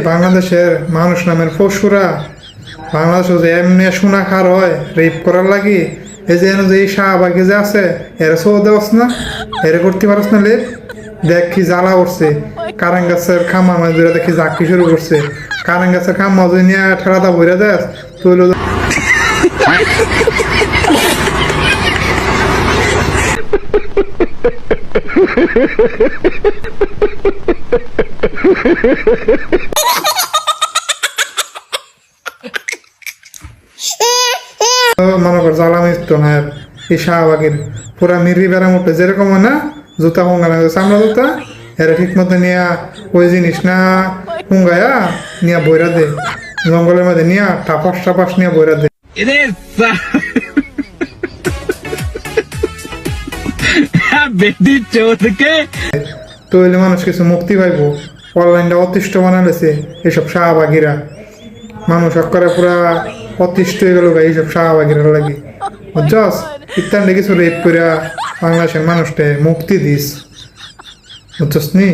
বাংলাদেশের মানুষ নামের পশুরা বাংলাদেশে যে এমনি সোনা খার হয় রেপ করার লাগি এই যে এই শাহবাগে যে আছে এরা সৌ দেওয়াস না এরা করতে পারস না লেপ দেখ কি জ্বালা উঠছে কারেন গাছের খামা মাঝে দেখি জাকি শুরু করছে কারেন গাছের খামা যদি নিয়ে ঠেলাটা বইরা দেয় তুই মনে কর জ্বালা মিশতো না এই শাহবাগের পুরা মিরি বেড়া উঠে যেরকম হয় না জুতা হুঙ্গা চামড়া জুতা এরা ঠিক মতো নিয়ে ওই জিনিস না হুঙ্গায়া নিয়ে বইরা দে জঙ্গলের মধ্যে নিয়ে টাপাস টাপাস নিয়ে বইরা দে তো হইলে মানুষ কিছু মুক্তি পাইব অনলাইনটা অতিষ্ঠ বানালেছে এইসব শাহবাগীরা মানুষ করে পুরা অতিষ্ঠ হয়ে গেল এইসব শাহবাগীরা লাগে বুঝছস ইত্যাদি কিছু রেপ করে বাংলাদেশের মানুষকে মুক্তি দিস বুঝছস নি।